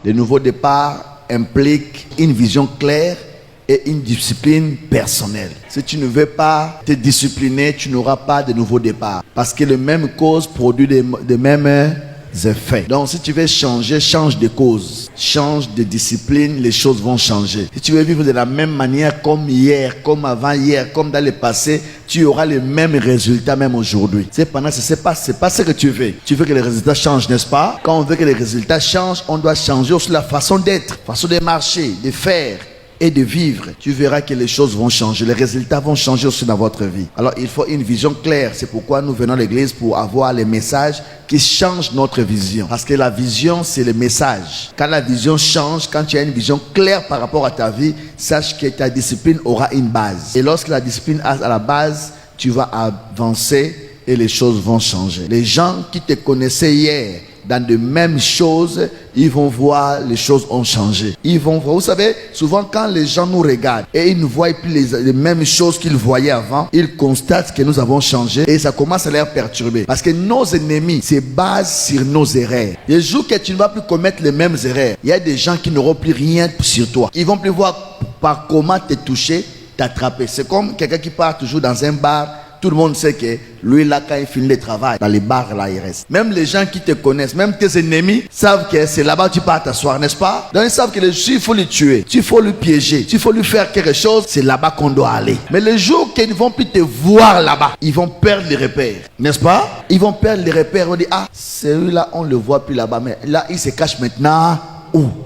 Le nouveau départ implique une vision claire et une discipline personnelle. Si tu ne veux pas te discipliner, tu n'auras pas de nouveau départ. Parce que les mêmes causes produisent les mêmes effets. Donc si tu veux changer, change de cause, change de discipline, les choses vont changer. Si tu veux vivre de la même manière comme hier, comme avant-hier, comme dans le passé, tu auras les mêmes résultats même aujourd'hui. Cependant, c'est pas ce que tu veux. Tu veux que les résultats changent, n'est-ce pas? Quand on veut que les résultats changent, on doit changer aussi la façon d'être, façon de marcher, de faire et de vivre. Tu verras que les choses vont changer, les résultats vont changer aussi dans votre vie. Alors il faut une vision claire. C'est pourquoi nous venons à l'église, pour avoir les messages qui changent notre vision. Parce que la vision, c'est le message. Quand la vision change, quand tu as une vision claire par rapport à ta vie, sache que ta discipline aura une base. Et lorsque la discipline a à la base, tu vas avancer et les choses vont changer. Les gens qui te connaissaient hier dans de mêmes choses, ils vont voir les choses ont changé. Ils vont voir. Vous savez, souvent quand les gens nous regardent et ils ne voient plus les mêmes choses qu'ils voyaient avant, ils constatent que nous avons changé et ça commence à les perturber. Parce que nos ennemis se basent sur nos erreurs. Le jour que tu ne vas plus commettre les mêmes erreurs, il y a des gens qui n'auront plus rien sur toi. Ils vont plus voir par comment te toucher, t'attraper. C'est comme quelqu'un qui part toujours dans un bar. Tout le monde sait que lui, là, quand il finit le travail, dans les bars, là, il reste. Même les gens qui te connaissent, même tes ennemis, savent que c'est là-bas que tu pars t'asseoir, n'est-ce pas? Donc, ils savent que il faut le tuer, il faut le piéger, il faut lui faire quelque chose, c'est là-bas qu'on doit aller. Mais le jour qu'ils ne vont plus te voir là-bas, ils vont perdre les repères, n'est-ce pas? Ils vont perdre les repères, on dit, ah, celui-là, on ne le voit plus là-bas, mais là, il se cache maintenant.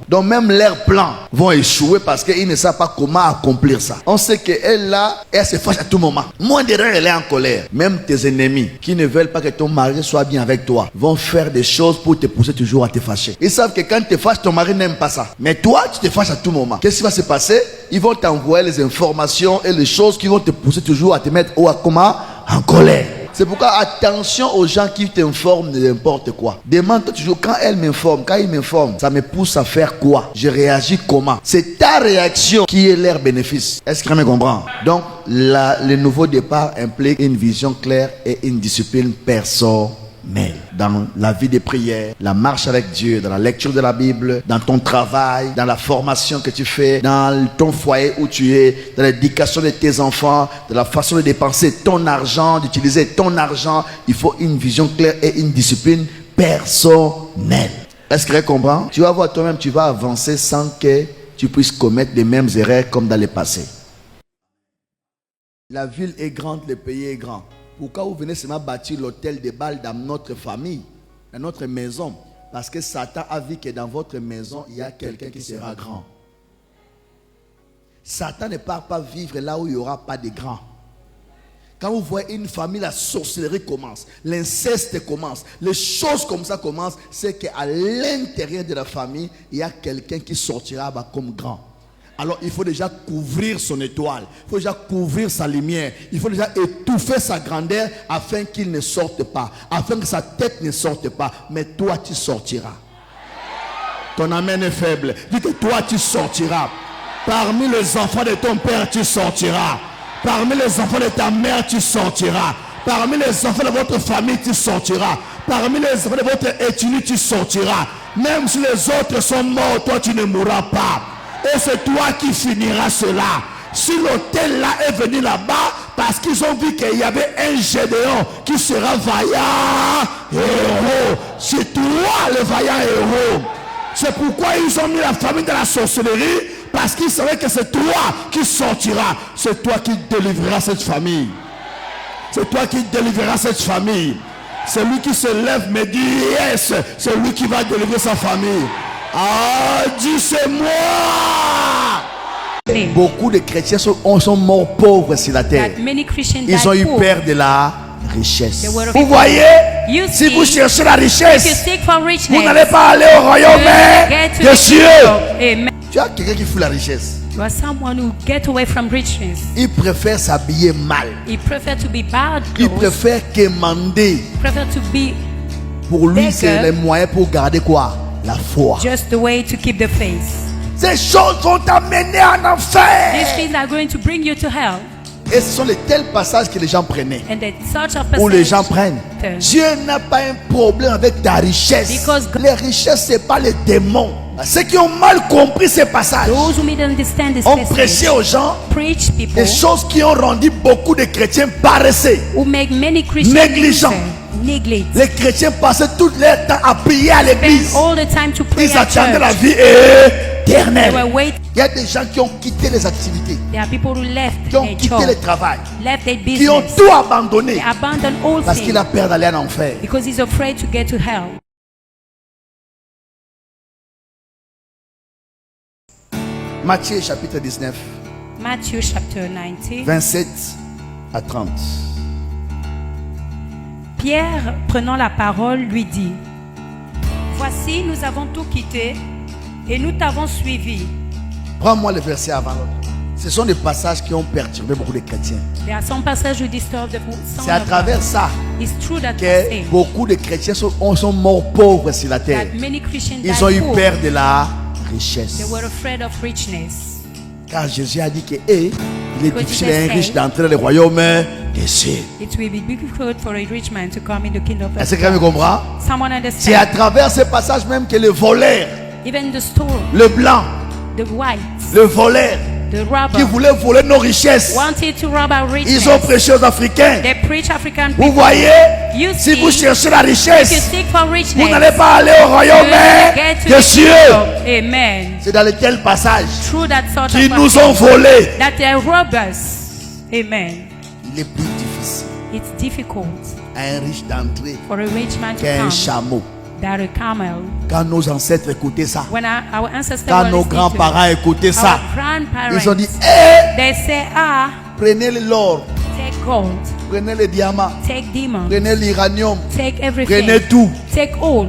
Donc même leurs plans vont échouer parce qu'ils ne savent pas comment accomplir ça. On sait qu'elle là, elle se fâche à tout moment. Moins derrière, elle est en colère. Même tes ennemis qui ne veulent pas que ton mari soit bien avec toi vont faire des choses pour te pousser toujours à te fâcher. Ils savent que quand tu te fâches, ton mari n'aime pas ça. Mais toi, tu te fâches à tout moment. Qu'est-ce qui va se passer? Ils vont t'envoyer les informations et les choses qui vont te pousser toujours à te mettre en colère. C'est pourquoi attention aux gens qui t'informent de n'importe quoi. Demande-toi toujours, quand elle m'informe, quand il m'informe, ça me pousse à faire quoi? Je réagis comment? C'est ta réaction qui est leur bénéfice. Est-ce que tu me comprends? Donc, le nouveau départ implique une vision claire et une discipline personnelle. Dans la vie de prière, la marche avec Dieu, dans la lecture de la Bible, dans ton travail, dans la formation que tu fais, dans ton foyer où tu es, dans l'éducation de tes enfants, dans la façon de dépenser ton argent, d'utiliser ton argent, il faut une vision claire et une discipline personnelle. Est-ce que tu comprends? Tu vas voir toi-même, tu vas avancer sans que tu puisses commettre les mêmes erreurs comme dans le passé. La ville est grande, le pays est grand. Pourquoi vous venez seulement bâtir l'hôtel de Baal dans notre famille, dans notre maison? Parce que Satan a vu que dans votre maison, il y a quelqu'un qui sera grand. Satan ne part pas vivre là où il n'y aura pas de grands. Quand vous voyez une famille, la sorcellerie commence, l'inceste commence, les choses comme ça commencent, c'est qu'à l'intérieur de la famille, il y a quelqu'un qui sortira comme grand. Alors il faut déjà couvrir son étoile, il faut déjà couvrir sa lumière, il faut déjà étouffer sa grandeur afin qu'il ne sorte pas, afin que sa tête ne sorte pas. Mais toi tu sortiras. Ton amen est faible. Dis que toi tu sortiras. Parmi les enfants de ton père tu sortiras. Parmi les enfants de ta mère tu sortiras. Parmi les enfants de votre famille tu sortiras. Parmi les enfants de votre ethnie tu sortiras. Même si les autres sont morts, toi tu ne mourras pas. Et c'est toi qui finiras cela. Si l'hôtel là est venu là-bas parce qu'ils ont vu qu'il y avait un Gédéon qui sera vaillant héros. C'est toi le vaillant héros. C'est pourquoi ils ont mis la famille dans la sorcellerie, parce qu'ils savaient que c'est toi qui sortiras. C'est toi qui délivreras cette famille. C'est toi qui délivreras cette famille. Celui qui se lève me dit yes, c'est lui qui va délivrer sa famille. Ah, dis c'est moi. Beaucoup de chrétiens sont morts pauvres sur la terre. Ils ont eu peur de la richesse. Vous voyez, si vous cherchez la richesse, vous n'allez pas aller au royaume des cieux. Tu as quelqu'un qui fout la richesse. You are someone who get away from richness. Il préfère s'habiller mal. He prefer to be bad clothes. Il préfère quémander. Prefer to be pour lui, c'est le moyen pour garder quoi? La foi. Just the way to keep the faith. Ces choses vont t'amener en enfer. These things are going to bring you to hell. Et ce sont les tels passages que les gens prenaient. And such a où les gens prennent. Dieu n'a pas un problème avec ta richesse. Les richesses, c'est pas les démons. Ceux qui ont mal compris ces passages Those who didn't understand this ont message, prêché aux gens preach people des choses qui ont rendu beaucoup de chrétiens paresseux. who make many Christians Négligents. neglect. Les chrétiens passaient tout leur temps à prier à l'église. Spend all the time to pray Ils at attendaient la church. vie They were éternelle. waiting. Il y a des gens qui ont quitté les activités, There are people who left qui ont their quitté job, le travail, left their qui ont business. tout abandonné They abandon all parce qu'il things a peur d'aller en enfer. because he's afraid to get to hell. Matthieu chapitre 19, Matthew chapter 19. 27 à 30. Pierre, prenant la parole, lui dit: Voici, nous avons tout quitté et nous t'avons suivi. Prends-moi le verset avant l'autre. Ce sont des passages qui ont perturbé beaucoup de chrétiens. There are some passages who disturb the sound C'est à of travers God. ça It's true that que beaucoup de chrétiens sont morts pauvres sur la terre. that many Christians Ils ont died eu poor. peur de la They richesse. were afraid of richness. Car Jésus a dit que il est Because difficile à un Jesus riche said, d'entrer dans le royaume des cieux. It will be difficult for a rich man to come in the kingdom of Est-ce que quelqu'un God. comprend? Someone C'est à understand? travers ce passage même que le voleur, Even the store, le blanc, the whites, le voleur the qui robber voulait voler nos richesses, wanted to rob our richness. ils ont prêché aux Africains. They preach African Vous people. voyez, You si see, vous cherchez la if you richesse, seek for vous richness, n'allez pas aller au royaume you will get to des the cieux. kingdom. Amen. C'est dans lequel passage Through that sort qui of nous ont volés. that they rob us. Amen. Il est plus difficile It's difficult à un riche d'entrer for a rich man to qu'à un come chameau. than a camel. Quand nos ancêtres écoutaient ça, When our ancestors quand were nos listening grands-parents écoutaient to ça, our grandparents, ils ont dit, they say, prenez l'or, take gold, prenez le diamant, take demons, prenez l'uranium, take prenez everything, tout. take all.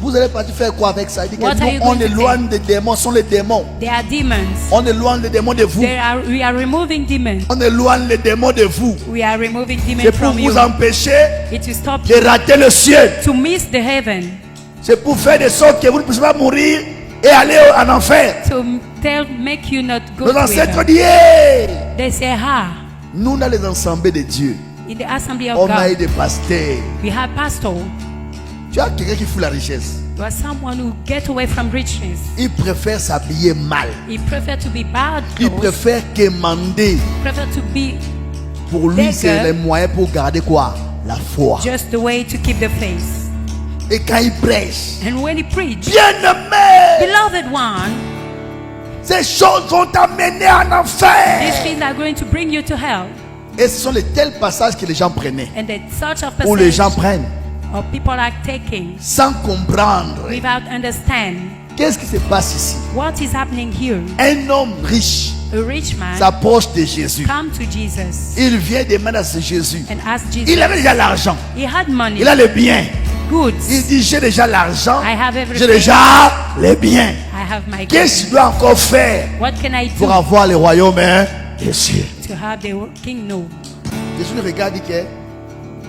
Vous allez partir faire quoi avec ça? Il dit que What are nous, you on going to éloigne des démons, ce sont les démons. They are demons. On éloigne les démons de vous. We are removing demons. On éloigne les démons de vous. We are removing demons C'est pour from you. vous empêcher It will stop de rater le ciel. to miss the heaven. C'est pour faire de sorte que vous ne puissiez pas mourir et aller en enfer. To make you not go Nos to ancêtres heaven. disent, hey! They say, Nous, dans les assemblées de Dieu, in the assembly of on a eu God, des pasteurs. we have pastor. Tu as quelqu'un qui fout la richesse. You are someone who get away from richness. Il préfère s'habiller mal. He prefer to be bad Il clothes. préfère quémander. Prefer to be Pour lui, c'est le moyen pour garder quoi? La foi. just the way to keep the faith. Et quand il prêche, And when he preach, bien-aimé, beloved one, ces choses vont t'amener en these enfer. things are going to bring you to hell. Et ce sont les tels passages que les gens prenaient. And the sort of Ou les gens passage prennent or people are taking sans comprendre. without understand Qu'est-ce qui se passe ici? what is happening here. Un homme riche A rich man s'approche de Jésus. come to Jesus Il vient demander à ce Jésus. and ask Jesus. Il avait déjà l'argent. He had money, Il a les biens. goods. Il dit, j'ai déjà l'argent. I have J'ai everything. déjà les biens. I have my Qu'est-ce goods. qu'il doit encore faire What can I do pour avoir le royaume des cieux? to have the kingdom? Jésus le regarde et dit que,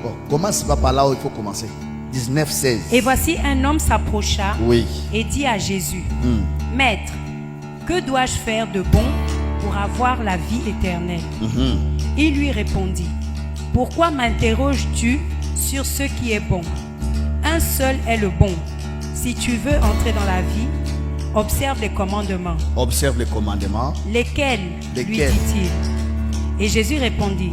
bon, commence pas par là où il faut commencer. 19, 16. Et voici un homme s'approcha Oui. et dit à Jésus, Maître, que dois-je faire de bon pour avoir la vie éternelle? Il lui répondit, pourquoi m'interroges-tu sur ce qui est bon? Un seul est le bon. Si tu veux entrer dans la vie, observe les commandements. Observe les commandements. Lesquels, lui Lesquels? dit-il. Et Jésus répondit,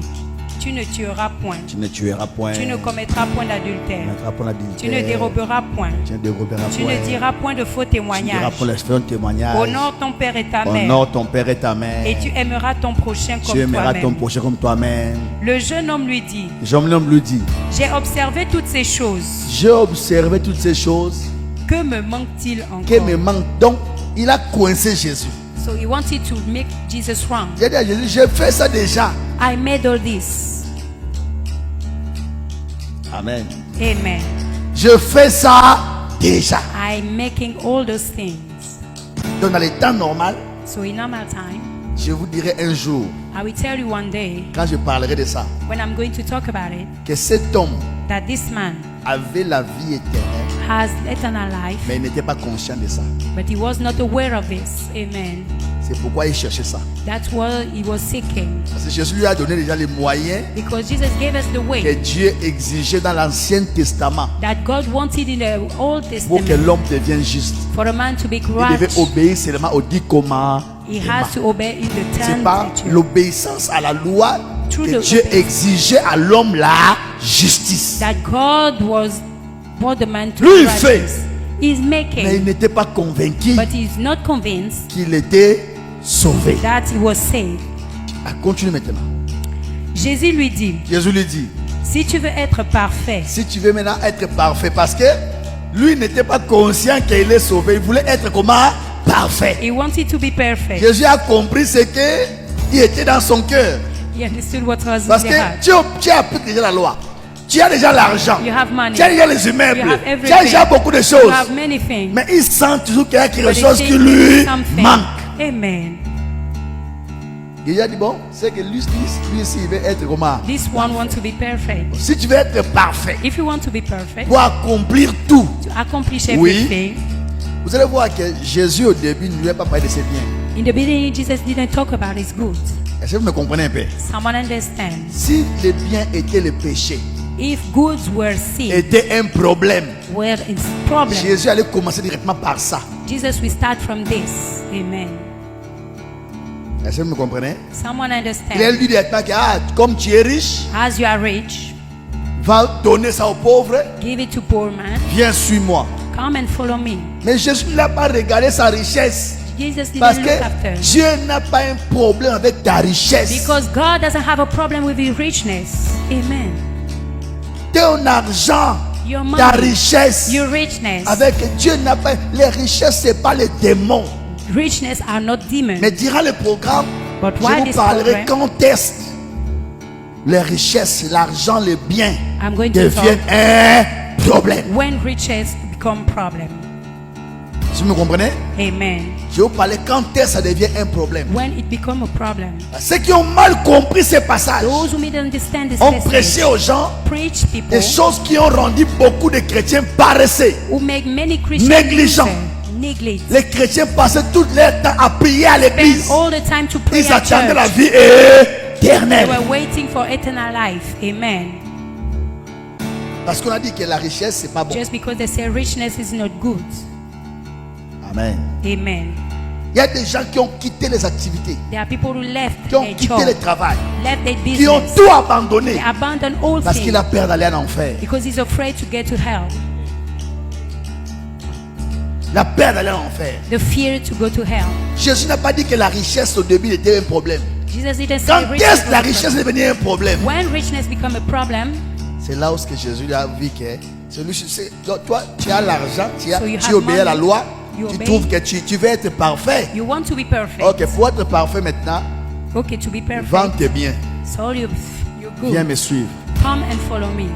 tu ne tueras point, Tu ne tueras point. tu ne commettras point d'adultère, Tu ne mettras point l'adultère. tu ne déroberas point, Tu ne déroberas tu point. ne diras point de faux Tu ne diras témoignages. point les témoignages. Honore ton père et ta mère, Honore ton père et ta mère. et tu aimeras ton prochain Tu comme aimeras ton toi-même. prochain comme toi-même. Le jeune homme lui dit, Jean-Homme lui dit, j'ai observé toutes ces choses. j'ai observé toutes ces choses. Que me manque-t-il encore? Qui me manque. Donc, il a coincé Jésus. So he wanted to make Jesus wrong. Il a dit à Jésus, j'ai fait ça déjà. I made all this. Amen. Amen. Je fais ça déjà. I'm making all those things. Donc, dans les temps normal, So in normal time, je vous dirai un jour, I will tell you one day, quand je parlerai de ça, when I'm going to talk about it, que cet homme that this man avait la vie éternelle, has eternal life, mais il n'était pas conscient de ça. but he was not aware of this. Amen. C'est pourquoi il cherchait ça. That's what he was seeking. Parce que Jésus lui a donné déjà les moyens Because Jesus gave us the que way Dieu exigeait dans l'Ancien Testament that God wanted in the Old pour que Testament l'homme devienne juste. for a man to be Il devait righteous. obéir seulement aux 10 commandements. He has to obey in the C'est 10 par statutes. l'obéissance à la loi Through que the Dieu obedience. exigeait à l'homme la justice. That God was brought the man to Lui, il righteousness. He's Mais il making, n'était pas convaincu but he's not convinced qu'il était sauvé. that he was saved. Ah, continue maintenant. Jésus lui dit, Jésus lui dit, si tu veux être parfait, si tu veux maintenant être parfait, parce que lui n'était pas conscient qu'il est sauvé, il voulait être comment? Parfait. he wanted to be perfect. Jésus a compris ce que il était dans son cœur. He understood what was Parce in que their heart. tu appliques déjà la loi. Tu as déjà l'argent. You have money. Tu as déjà les immeubles. You have Tu as everything. déjà beaucoup de You choses. have many things. Mais il sent toujours qu'il y a quelque But he chose thinks qui there lui is something. manque. Amen. Il a dit bon, c'est que lui aussi il veut être comment? This one wants to be perfect. Si tu veux être parfait, If you want to be perfect, pour accomplir tout, to accomplish Oui. everything, vous allez voir que Jésus au début ne lui a pas parlé de ses biens. in the beginning, Jesus didn't talk about his goods. Est-ce que vous me comprenez un peu? Someone understand? Si les biens étaient le péché, If goods were sin, était un problème, where it's problem, Jésus allait commencer directement par ça. Jesus will start from this. Amen. Est-ce que vous me comprenez? Someone Il a understand? dit directement que comme tu es riche, As you are rich, va donner ça aux pauvres, give it to poor man. viens suis-moi. Come and follow me. Mais Jésus n'a pas regardé sa richesse. Jesus Parce didn't look que after. Dieu n'a pas un problème avec ta richesse. Because God doesn't have a problem with your richness. Amen. Ton argent, Your ta money, richesse, your richness. avec Dieu n'a pas. Les richesses, c'est pas les démons. Richness are not demons. Mais durant le programme, But je why vous this parlerai program? quand est-ce les richesses, l'argent, les biens I'm going to deviennent talk un problème. when riches become problem. Si vous me comprenez? Amen. Je vais vous parler quand est-ce que ça devient un problème. When it become a problem. Ceux qui ont mal compris ces passages Those who didn't understand this ont prêché message aux gens preach people des choses qui ont rendu beaucoup de chrétiens paresseux. who make many Christians Négligents. neglect. Les chrétiens passaient tout leur temps à prier à Spend l'église. all the time to pray Ils at attendaient la church. vie They éternelle. were waiting for eternal life. Amen. Parce qu'on a dit que la richesse, c'est pas bon. Just because they say richness is not good. Amen. Amen. Il y a des gens qui ont quitté les activités, There are people who left qui ont their quitté job, le travail, left their qui ont business. tout abandonné They abandon all parce qu'il things a peur d'aller en enfer. because he's afraid to get to hell. La peur d'aller en enfer. The fear to go to hell. Jésus n'a pas dit que la richesse au début était un problème. Jesus didn't say Quand richness est-ce que la was a richesse problem. est devenue un problème? When richness become a problem, C'est là où ce que Jésus a vu que toi, tu as l'argent, tu So you have obéis à la money, loi, you tu obey. trouves que tu veux être parfait. you want to be perfect. Ok, pour être parfait maintenant, Okay, to be perfect. vends tes biens, So you're viens good. me suivre. Come and follow me.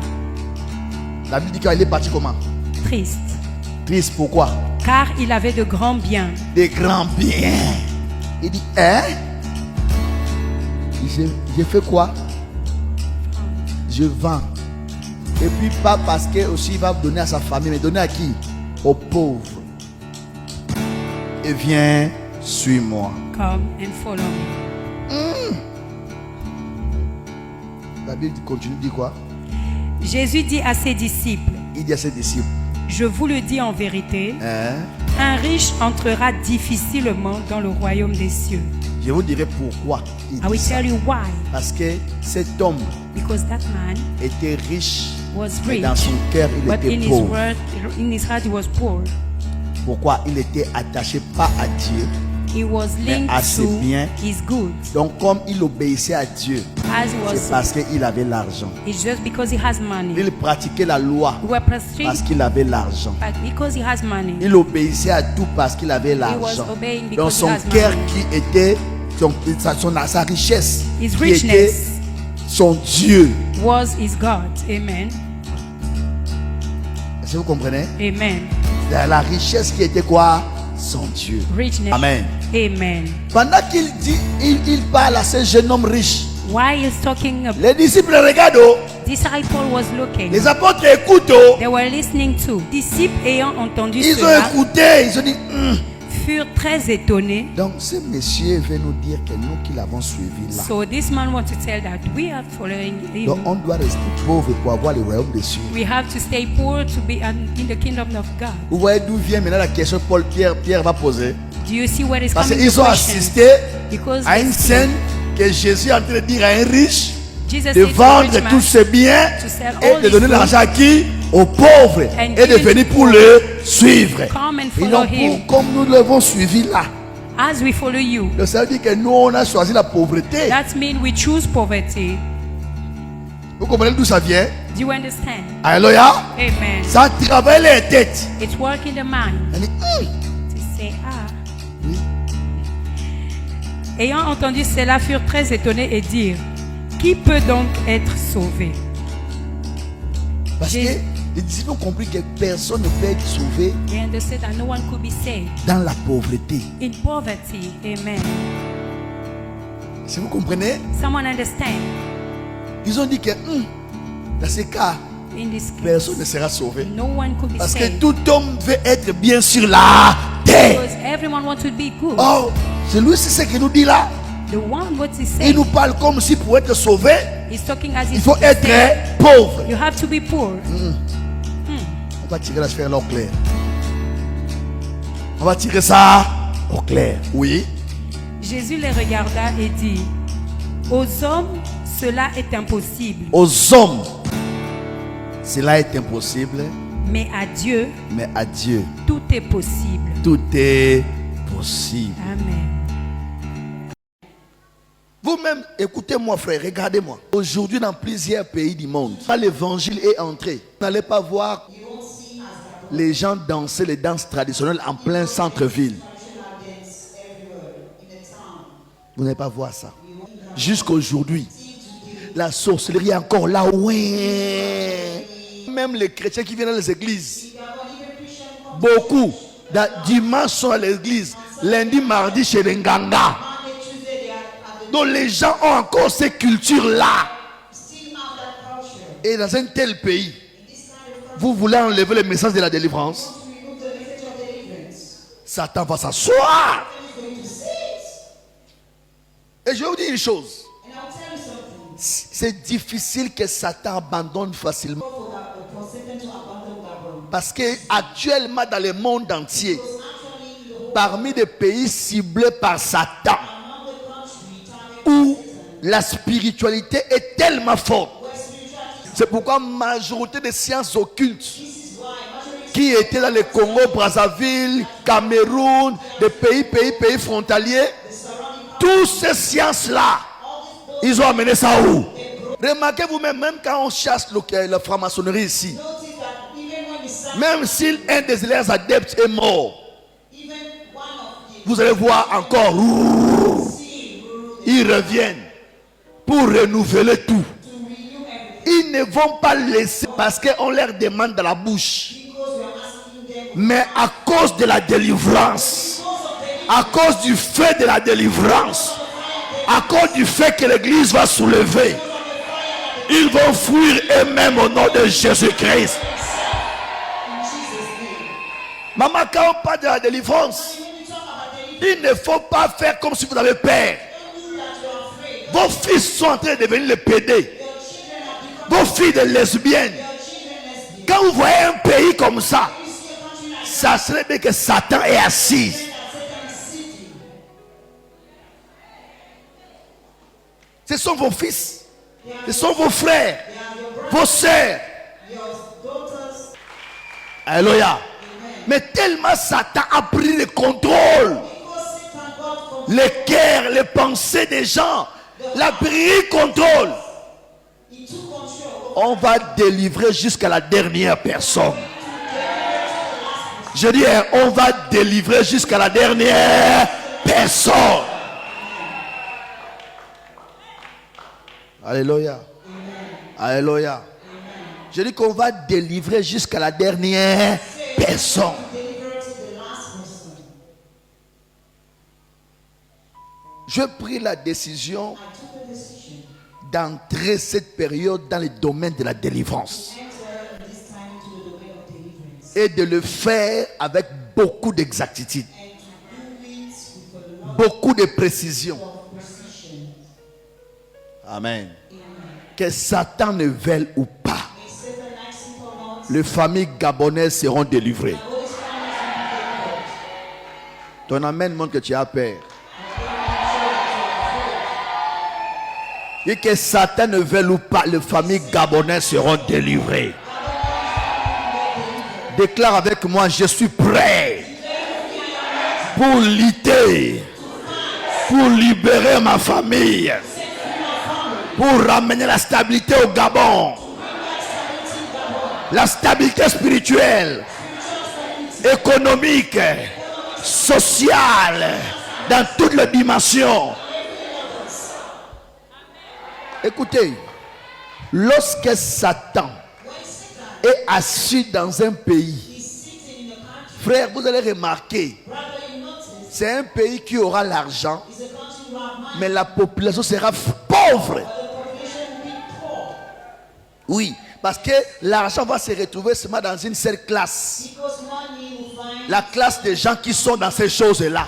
La Bible dit qu'il est parti comment? Triste. Triste, pourquoi? Car il avait de grands biens. Des grands biens. Il dit, hein? J'ai fait quoi? Je vends. Et puis pas parce que aussi il va donner à sa famille, mais donner à qui? Aux pauvres. Et viens, suis-moi. Come and follow me. La Bible continue, dit quoi? Jésus dit à ses disciples, Il dit à ses disciples, je vous le dis en vérité, hein? un riche entrera difficilement dans le royaume des cieux. Je vous dirai pourquoi il I will dit ça. tell you why. Parce que cet homme Because that man était riche, was mais rich, dans son cœur il but était pauvre. in his heart he was poor. Pourquoi? Il était attaché pas à Dieu. He was linked à ses to biens. his goods. Donc comme il obéissait à Dieu, As he c'est was, parce qu'il avait l'argent. it's just because he has money. Il pratiquait la loi We were prostrate, parce qu'il avait l'argent. but because he has money. Il obéissait à tout parce qu'il avait l'argent. was obeying Dans because son he has cœur money. qui était sa richesse, His qui était richness son Dieu. was his God. Amen. Est-ce que vous comprenez? Amen. La richesse qui était quoi? Son Dieu. Richness. Amen. Amen. Pendant qu'il dit, il parle à ce jeune homme riche. While he's talking, Les disciples regardent, oh. disciple was looking. Les apôtres écoutent, oh. They were listening to. Disciples ayant entendu Ils ont cela, écouté, ils ont dit, furent très étonnés. Donc ce monsieur veut nous dire que nous qui l'avons suivi là. So this man wants to tell that we are following Donc him. on doit rester pauvre pour avoir le royaume des cieux. We have to stay poor to be in the kingdom of God. Vous voyez d'où vient maintenant la question que Pierre va poser. Do you see where it's Parce coming? qu'ils ont The question? assisté Because à une scène que Jésus est en train de dire à un riche Jesus de said to the vendre rich man tous ses biens to sell et all de his donner goods l'argent à qui? Aux pauvres and et de give it venir to pour poor. le suivre. Come and Et follow donc him. comme nous l'avons suivi là, As we follow you, ça veut dire que nous on a choisi la pauvreté. that means we choose poverty. Vous comprenez d'où ça vient? Do you understand? Alléluia. Amen. Ça travaille les têtes. It's working the mind Elle dit, to say, ah. Oui. Ayant entendu cela, furent très étonnés et dirent, qui peut donc être sauvé? Parce que Jésus- les disciples ont compris que personne ne peut être sauvé They understood that no one could be saved dans la pauvreté. in poverty. Amen. Si vous comprenez, Someone understand? ils ont dit que dans ce cas, In this case, personne ne sera sauvé. no one could be Parce que saved tout homme veut être bien sur la terre. because everyone wants to be good. Oh, c'est lui, c'est ce qu'il nous dit là. The one what he Il said nous parle comme si pour être sauvé, is talking as il if faut to être say, pauvre. you have to be poor. On va tirer la sphère là au clair. On va tirer ça au clair. Oui. Jésus les regarda et dit, aux hommes, cela est impossible, Aux hommes, cela est impossible, mais à Dieu, mais à Dieu, tout est possible. tout est possible. Amen. Vous-même, écoutez-moi frère, regardez-moi. Aujourd'hui, dans plusieurs pays du monde, quand l'évangile est entré, vous n'allez pas voir les gens danser les danses traditionnelles en plein centre-ville. Vous n'allez pas voir ça. Jusqu'aujourd'hui, la sorcellerie est encore là. Ouais. Même les chrétiens qui viennent dans les églises, beaucoup, dimanche sont à l'église, lundi, mardi chez les Nganga. Donc les gens ont encore ces cultures-là. Et dans un tel pays, vous voulez enlever le message de la délivrance, Satan va s'asseoir. Et je vais vous dire une chose. C'est difficile que Satan abandonne facilement. Parce que actuellement dans le monde entier, parmi les pays ciblés par Satan, où la spiritualité est tellement forte, c'est pourquoi la majorité des sciences occultes qui étaient dans le Congo, Brazzaville, Cameroun, des pays frontaliers, toutes ces sciences-là, ils ont amené ça où? Remarquez vous-même, même quand on chasse la franc-maçonnerie ici, même si un des leurs adeptes est mort, vous allez voir encore, ils reviennent pour renouveler tout. Ils ne vont pas laisser parce qu'on leur demande dans la bouche. Mais à cause de la délivrance, à cause du fait de la délivrance, à cause du fait que l'église va soulever, ils vont fuir eux-mêmes au nom de Jésus-Christ. Maman, quand on parle de la délivrance, il ne faut pas faire comme si vous avez peur. Vos fils sont en train de devenir les pédés. Vos filles des lesbiennes. Quand vous voyez un pays comme ça, ça serait bien que Satan est assis. Ce sont vos fils, ce sont vos frères, vos sœurs. Alléluia. Mais tellement Satan a pris le contrôle, les cœurs, les pensées des gens, l'a pris contrôle. On va délivrer jusqu'à la dernière personne. Je dis, on va délivrer jusqu'à la dernière personne. Alléluia. Alléluia. Je dis qu'on va délivrer jusqu'à la dernière personne. Je pris la décision d'entrer cette période dans le domaine de la délivrance et de le faire avec beaucoup d'exactitude. beaucoup de précision. Amen. Que Satan ne veuille ou pas, les familles gabonaises seront délivrées. Ton amen montre que tu as peur. Et que Satan ne veuille ou pas, les familles gabonaises seront délivrées. Déclare avec moi, je suis prêt pour lutter, pour libérer ma famille, pour ramener la stabilité au Gabon, la stabilité spirituelle, économique, sociale, dans toutes les dimensions. Écoutez, lorsque Satan est assis dans un pays, frère, vous allez remarquer, c'est un pays qui aura l'argent, mais la population sera pauvre. Oui, parce que l'argent va se retrouver seulement dans une seule classe. La classe des gens qui sont dans ces choses-là.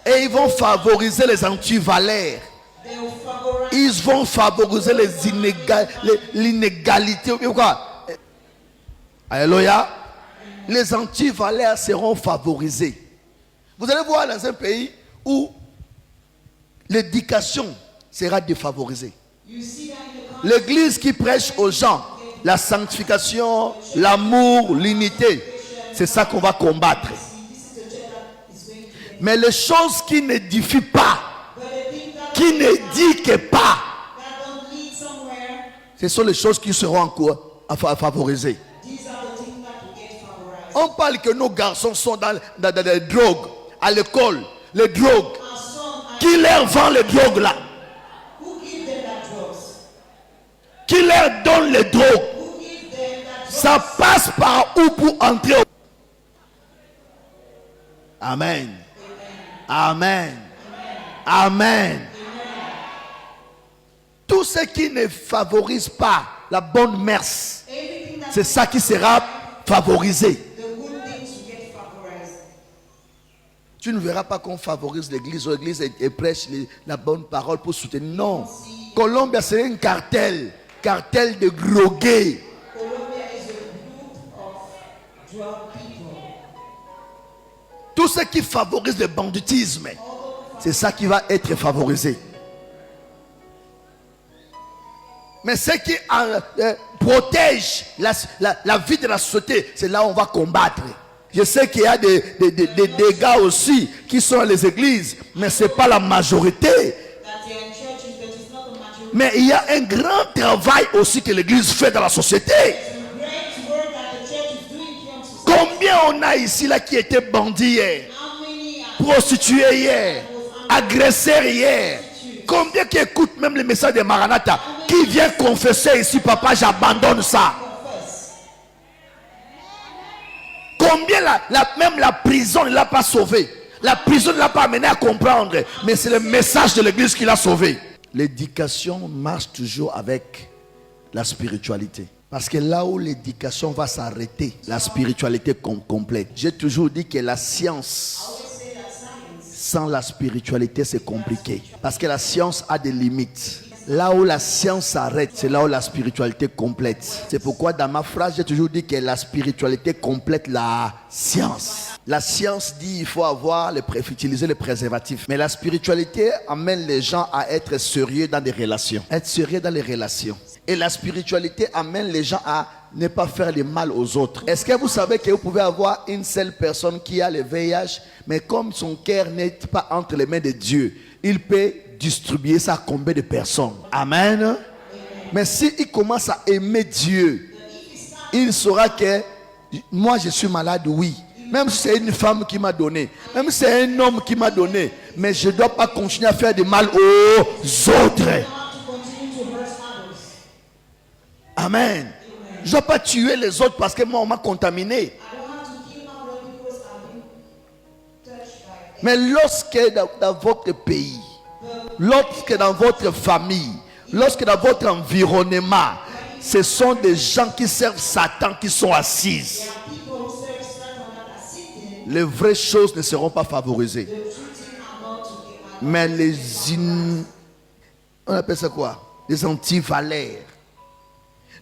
Et ils vont favoriser les antivaleurs. Ils vont favoriser l'inégalité. Alléluia. Les antivaleurs seront favorisés. Vous allez voir dans un pays où l'éducation sera défavorisée. L'église qui prêche aux gens la sanctification, l'amour, l'unité, c'est ça qu'on va combattre. Mais les choses qui n'édifient pas, qui n'édiquent pas, ce sont les choses qui seront encore favorisées. On parle que nos garçons sont dans les drogues, à l'école, les drogues. Qui leur vend les drogues là? Qui leur donne les drogues? Ça passe par où pour entrer? Amen. Amen. Amen. Tout ce qui ne favorise pas la bonne mœurs, c'est ça qui sera favorisé. Tu ne verras pas qu'on favorise l'église. L'église et prêche la bonne parole pour soutenir. Non. Colombia, c'est un cartel. Cartel de drogués. Tout ce qui favorise le banditisme, c'est ça qui va être favorisé. Mais ce qui protège la vie de la société, c'est là où on va combattre. Je sais qu'il y a des dégâts aussi qui sont dans les églises, mais ce n'est pas la majorité. Mais il y a un grand travail aussi que l'église fait dans la société. Combien on a ici là qui étaient bandits hier, prostitués hier, agresseurs hier? Combien qui écoutent même les messages de Maranatha, qui vient confesser ici, papa, j'abandonne ça. Combien même la prison ne l'a pas sauvé. La prison ne l'a pas amené à comprendre. Mais c'est le message de l'église qui l'a sauvé. L'éducation marche toujours avec la spiritualité. Parce que là où l'éducation va s'arrêter, la spiritualité complète. J'ai toujours dit que la science, sans la spiritualité, c'est compliqué. Parce que la science a des limites. Là où la science s'arrête, c'est là où la spiritualité complète. C'est pourquoi dans ma phrase, j'ai toujours dit que la spiritualité complète la science. La science dit qu'il faut utiliser les préservatifs. Mais la spiritualité amène les gens à être sérieux dans des relations. Être sérieux dans les relations. Et la spiritualité amène les gens à ne pas faire le mal aux autres. Est-ce que vous savez que vous pouvez avoir une seule personne qui a le VIH, mais comme son cœur n'est pas entre les mains de Dieu, il peut distribuer ça à combien de personnes? Amen. Mais s'il commence à aimer Dieu, il saura que moi je suis malade, oui. Même si c'est une femme qui m'a donné, même si c'est un homme qui m'a donné, mais je ne dois pas continuer à faire du mal aux autres. Amen. Je ne dois pas tuer les autres parce que moi on m'a contaminé. Mais lorsque dans votre pays, lorsque dans votre famille, lorsque dans votre environnement, ce sont des gens qui servent Satan qui sont assises, les vraies choses ne seront pas favorisées. Mais on appelle ça quoi? Les antivaleurs.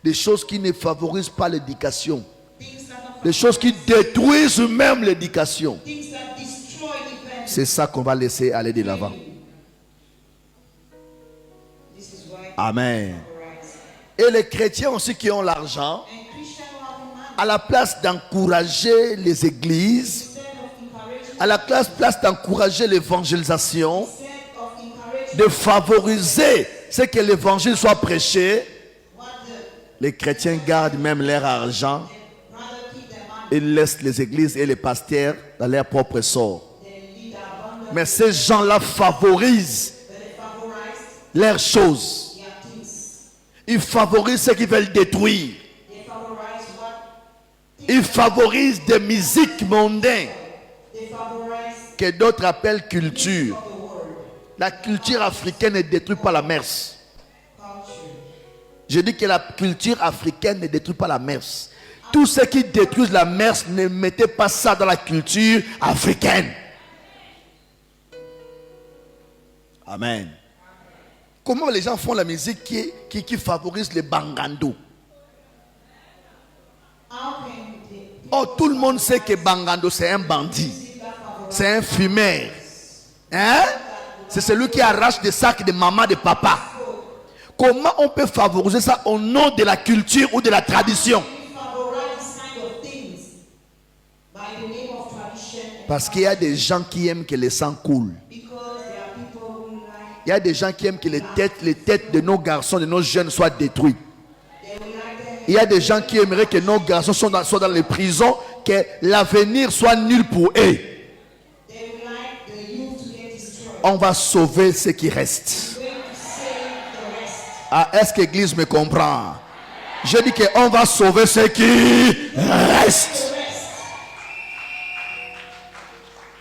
Des choses qui ne favorisent pas l'éducation. Des choses qui détruisent même l'éducation. C'est ça qu'on va laisser aller de l'avant. Amen. Et les chrétiens aussi qui ont l'argent, à la place d'encourager les églises, à la place d'encourager l'évangélisation, de favoriser ce que l'évangile soit prêché, les chrétiens gardent même leur argent et laissent les églises et les pasteurs dans leur propre sort. Mais ces gens-là favorisent leurs choses. Ils favorisent ce qu'ils veulent détruire. Ils favorisent des musiques mondaines que d'autres appellent culture. La culture africaine ne détruit pas la messe. Je dis que la culture africaine ne détruit pas la messe. Tout ce qui détruit la messe, ne mettez pas ça dans la culture africaine. Amen. Comment les gens font la musique qui favorise les bangando? Oh, tout le monde sait que bangando c'est un bandit. C'est un fumeur. Hein? C'est celui qui arrache des sacs de maman, de papa. Comment on peut favoriser ça au nom de la culture ou de la tradition? Parce qu'il y a des gens qui aiment que le sang coule. Il y a des gens qui aiment que les têtes de nos garçons, de nos jeunes soient détruites. Il y a des gens qui aimeraient que nos garçons soient dans les prisons, que l'avenir soit nul pour eux. On va sauver ce qui reste. Ah, est-ce que l'église me comprend? Je dis qu'on va sauver ce qui reste.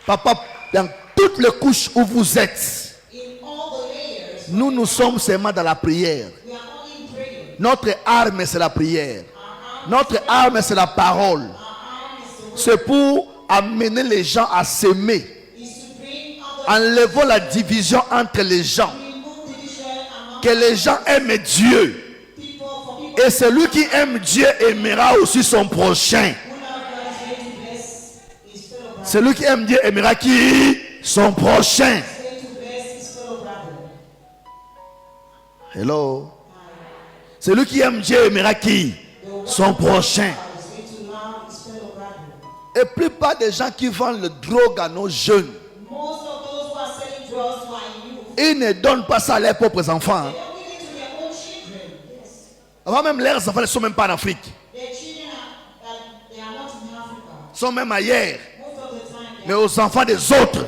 Papa, dans toutes les couches où vous êtes, nous sommes seulement dans la prière. Notre arme, c'est la prière. Notre arme, c'est la parole. C'est pour amener les gens à s'aimer. Enlevons la division entre les gens. Que les gens aiment Dieu. Et celui qui aime Dieu aimera aussi son prochain. Celui qui aime Dieu aimera qui? Son prochain. Hello. Celui qui aime Dieu aimera qui? Son prochain. Et plupart des gens qui vendent le drogue à nos jeunes, ils ne donnent pas ça à leurs propres enfants. Hein. Avant même leurs enfants ne sont même pas en Afrique. Ils sont même ailleurs. Mais aux enfants des autres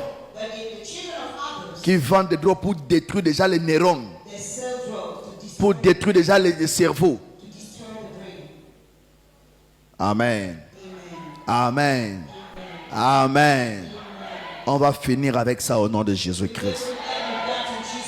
qui vendent des drogues pour détruire déjà les neurones, pour détruire déjà les cerveaux. Amen. Amen. Amen. On va finir avec ça au nom de Jésus-Christ.